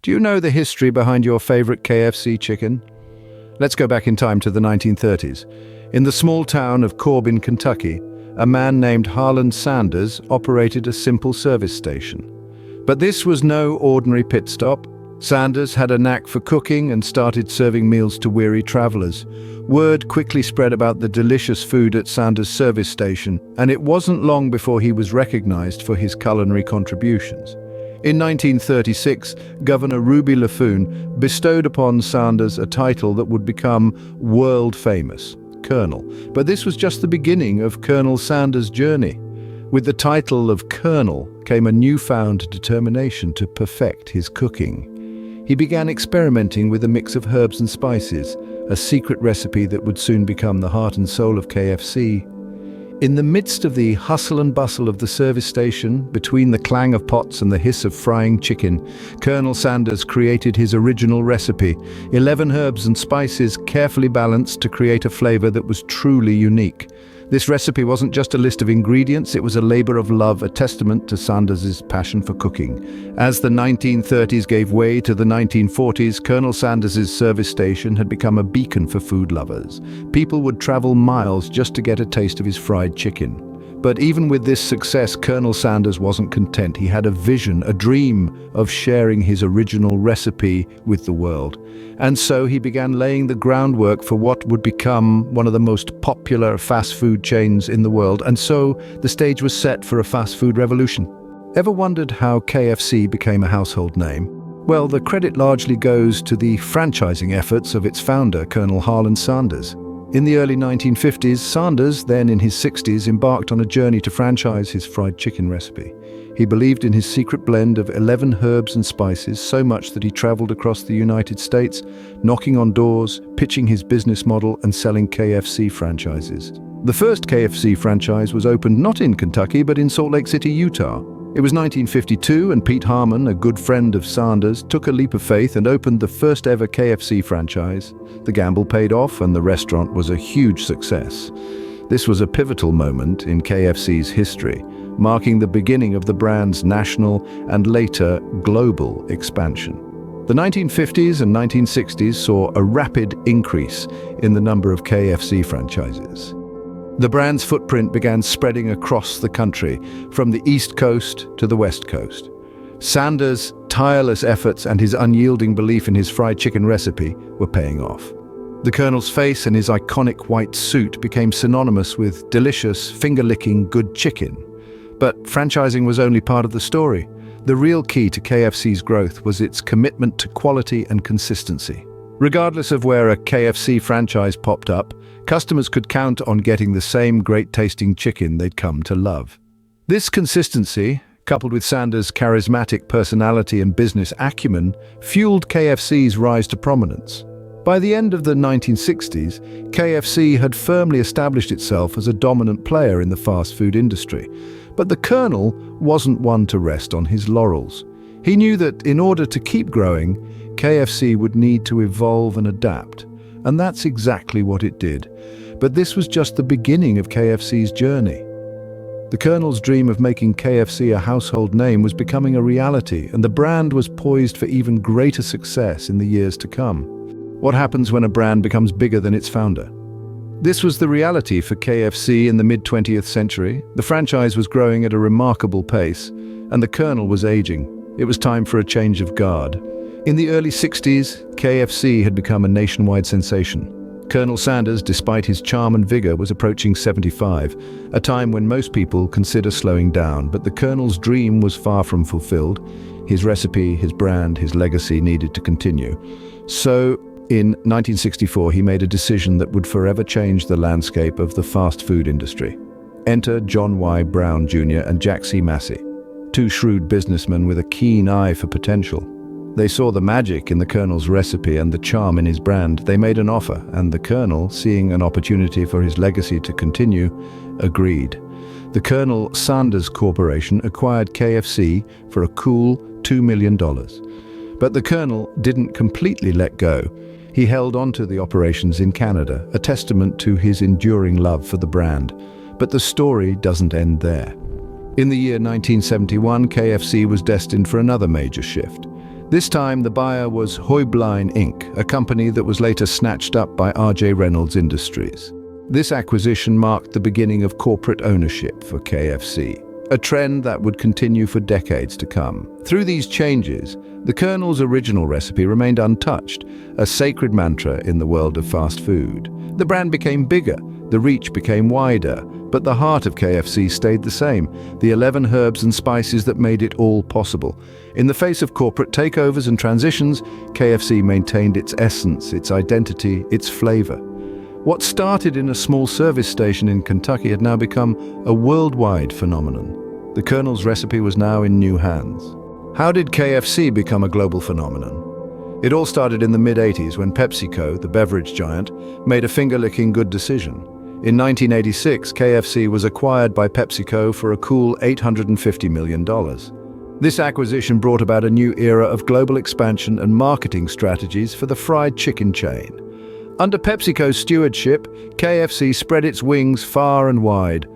Do you know the history behind your favorite KFC chicken? Let's go back in time to the 1930s. In the small town of Corbin, Kentucky, a man named Harlan Sanders operated a simple service station. But this was no ordinary pit stop. Sanders had a knack for cooking and started serving meals to weary travelers. Word quickly spread about the delicious food at Sanders' service station, and it wasn't long before he was recognized for his culinary contributions. In 1936, Governor Ruby LaFoon bestowed upon Sanders a title that would become world famous, Colonel. But this was just the beginning of Colonel Sanders' journey. With the title of Colonel came a newfound determination to perfect his cooking. He began experimenting with a mix of herbs and spices, a secret recipe that would soon become the heart and soul of KFC. In the midst of the hustle and bustle of the service station, between the clang of pots and the hiss of frying chicken, Colonel Sanders created his original recipe, 11 herbs and spices carefully balanced to create a flavor that was truly unique. This recipe wasn't just a list of ingredients, it was a labor of love, a testament to Sanders' passion for cooking. As the 1930s gave way to the 1940s, Colonel Sanders' service station had become a beacon for food lovers. People would travel miles just to get a taste of his fried chicken. But even with this success, Colonel Sanders wasn't content. He had a vision, a dream of sharing his original recipe with the world. And so he began laying the groundwork for what would become one of the most popular fast food chains in the world. And so the stage was set for a fast food revolution. Ever wondered how KFC became a household name? Well, the credit largely goes to the franchising efforts of its founder, Colonel Harlan Sanders. In the early 1950s, Sanders, then in his 60s, embarked on a journey to franchise his fried chicken recipe. He believed in his secret blend of 11 herbs and spices so much that he traveled across the United States, knocking on doors, pitching his business model, and selling KFC franchises. The first KFC franchise was opened not in Kentucky, but in Salt Lake City, Utah. It was 1952, and Pete Harmon, a good friend of Sanders, took a leap of faith and opened the first ever KFC franchise. The gamble paid off, and the restaurant was a huge success. This was a pivotal moment in KFC's history, marking the beginning of the brand's national and later global expansion. The 1950s and 1960s saw a rapid increase in the number of KFC franchises. The brand's footprint began spreading across the country, from the East Coast to the West Coast. Sanders' tireless efforts and his unyielding belief in his fried chicken recipe were paying off. The Colonel's face and his iconic white suit became synonymous with delicious, finger-licking good chicken. But franchising was only part of the story. The real key to KFC's growth was its commitment to quality and consistency. Regardless of where a KFC franchise popped up, customers could count on getting the same great-tasting chicken they'd come to love. This consistency, coupled with Sanders' charismatic personality and business acumen, fueled KFC's rise to prominence. By the end of the 1960s, KFC had firmly established itself as a dominant player in the fast food industry. But the Colonel wasn't one to rest on his laurels. He knew that in order to keep growing, KFC would need to evolve and adapt. And that's exactly what it did. But this was just the beginning of KFC's journey. The Colonel's dream of making KFC a household name was becoming a reality, and the brand was poised for even greater success in the years to come. What happens when a brand becomes bigger than its founder? This was the reality for KFC in the mid-20th century. The franchise was growing at a remarkable pace, and the Colonel was aging. It was time for a change of guard. In the early 60s, KFC had become a nationwide sensation. Colonel Sanders, despite his charm and vigor, was approaching 75, a time when most people consider slowing down. But the Colonel's dream was far from fulfilled. His recipe, his brand, his legacy needed to continue. So, in 1964, he made a decision that would forever change the landscape of the fast food industry. Enter John Y. Brown Jr. and Jack C. Massey, two shrewd businessmen with a keen eye for potential. They saw the magic in the Colonel's recipe and the charm in his brand. They made an offer, and the Colonel, seeing an opportunity for his legacy to continue, agreed. The Colonel Sanders Corporation acquired KFC for a cool $2 million. But the Colonel didn't completely let go. He held on to the operations in Canada, a testament to his enduring love for the brand. But the story doesn't end there. In the year 1971, KFC was destined for another major shift. This time, the buyer was Hoibline Inc., a company that was later snatched up by R.J. Reynolds Industries. This acquisition marked the beginning of corporate ownership for KFC, a trend that would continue for decades to come. Through these changes, the Colonel's original recipe remained untouched, a sacred mantra in the world of fast food. The brand became bigger, the reach became wider, but the heart of KFC stayed the same, the 11 herbs and spices that made it all possible. In the face of corporate takeovers and transitions, KFC maintained its essence, its identity, its flavor. What started in a small service station in Kentucky had now become a worldwide phenomenon. The Colonel's recipe was now in new hands. How did KFC become a global phenomenon? It all started in the mid-80s when PepsiCo, the beverage giant, made a finger-licking good decision. In 1986, KFC was acquired by PepsiCo for a cool $850 million. This acquisition brought about a new era of global expansion and marketing strategies for the fried chicken chain. Under PepsiCo's stewardship, KFC spread its wings far and wide.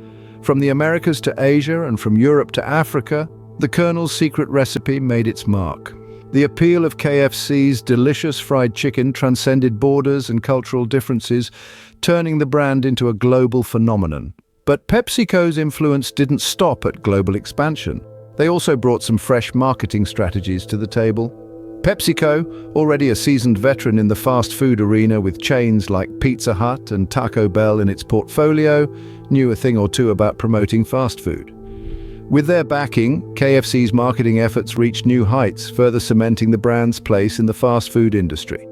From the Americas to Asia and from Europe to Africa, the Colonel's secret recipe made its mark. The appeal of KFC's delicious fried chicken transcended borders and cultural differences, turning the brand into a global phenomenon. But PepsiCo's influence didn't stop at global expansion. They also brought some fresh marketing strategies to the table. PepsiCo, already a seasoned veteran in the fast food arena with chains like Pizza Hut and Taco Bell in its portfolio, knew a thing or two about promoting fast food. With their backing, KFC's marketing efforts reached new heights, further cementing the brand's place in the fast food industry.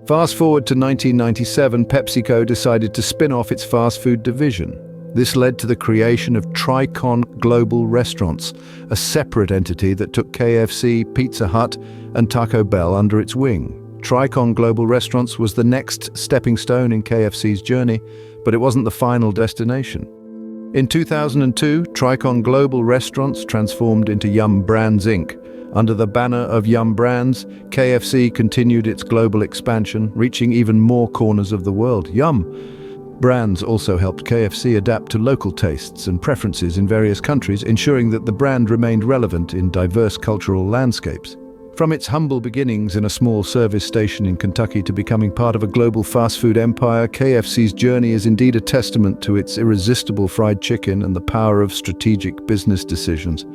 Fast forward to 1997, PepsiCo decided to spin off its fast food division. This led to the creation of Tricon Global Restaurants, a separate entity that took KFC, Pizza Hut, and Taco Bell under its wing. Tricon Global Restaurants was the next stepping stone in KFC's journey, but it wasn't the final destination. In 2002, Tricon Global Restaurants transformed into Yum Brands Inc. Under the banner of Yum Brands, KFC continued its global expansion, reaching even more corners of the world. Yum Brands also helped KFC adapt to local tastes and preferences in various countries, ensuring that the brand remained relevant in diverse cultural landscapes. From its humble beginnings in a small service station in Kentucky to becoming part of a global fast food empire, KFC's journey is indeed a testament to its irresistible fried chicken and the power of strategic business decisions.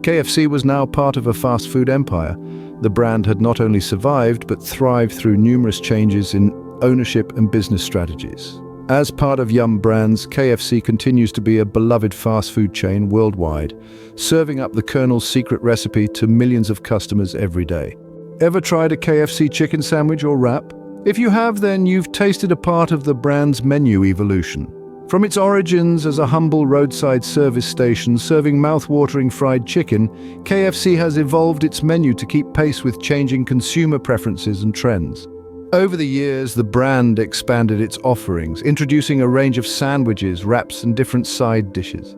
KFC was now part of a fast food empire. The brand had not only survived, but thrived through numerous changes in ownership and business strategies. As part of Yum Brands, KFC continues to be a beloved fast food chain worldwide, serving up the Colonel's secret recipe to millions of customers every day. Ever tried a KFC chicken sandwich or wrap? If you have, then you've tasted a part of the brand's menu evolution. From its origins as a humble roadside service station serving mouth-watering fried chicken, KFC has evolved its menu to keep pace with changing consumer preferences and trends. Over the years, the brand expanded its offerings, introducing a range of sandwiches, wraps, and different side dishes.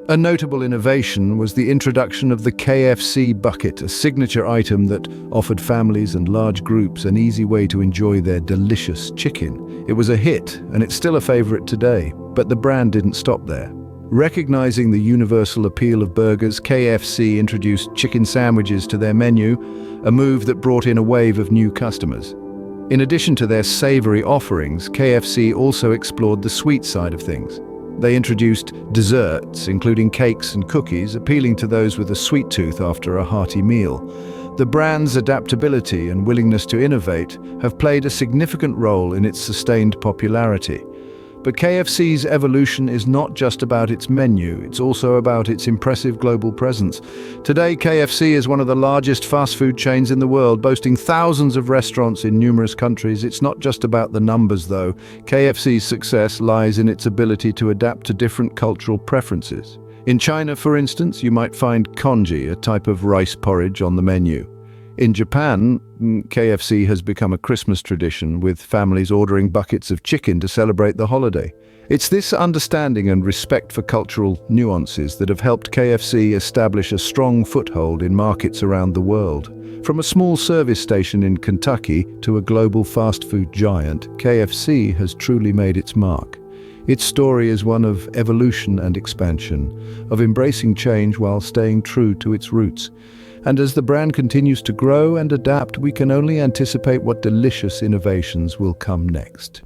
A notable innovation was the introduction of the KFC bucket, a signature item that offered families and large groups an easy way to enjoy their delicious chicken. It was a hit, and it's still a favorite today, but the brand didn't stop there. Recognizing the universal appeal of burgers, KFC introduced chicken sandwiches to their menu, a move that brought in a wave of new customers. In addition to their savory offerings, KFC also explored the sweet side of things. They introduced desserts, including cakes and cookies, appealing to those with a sweet tooth after a hearty meal. The brand's adaptability and willingness to innovate have played a significant role in its sustained popularity. But KFC's evolution is not just about its menu, it's also about its impressive global presence. Today, KFC is one of the largest fast food chains in the world, boasting thousands of restaurants in numerous countries. It's not just about the numbers, though. KFC's success lies in its ability to adapt to different cultural preferences. In China, for instance, you might find congee, a type of rice porridge, on the menu. In Japan, KFC has become a Christmas tradition, with families ordering buckets of chicken to celebrate the holiday. It's this understanding and respect for cultural nuances that have helped KFC establish a strong foothold in markets around the world. From a small service station in Kentucky to a global fast food giant, KFC has truly made its mark. Its story is one of evolution and expansion, of embracing change while staying true to its roots. And as the brand continues to grow and adapt, we can only anticipate what delicious innovations will come next.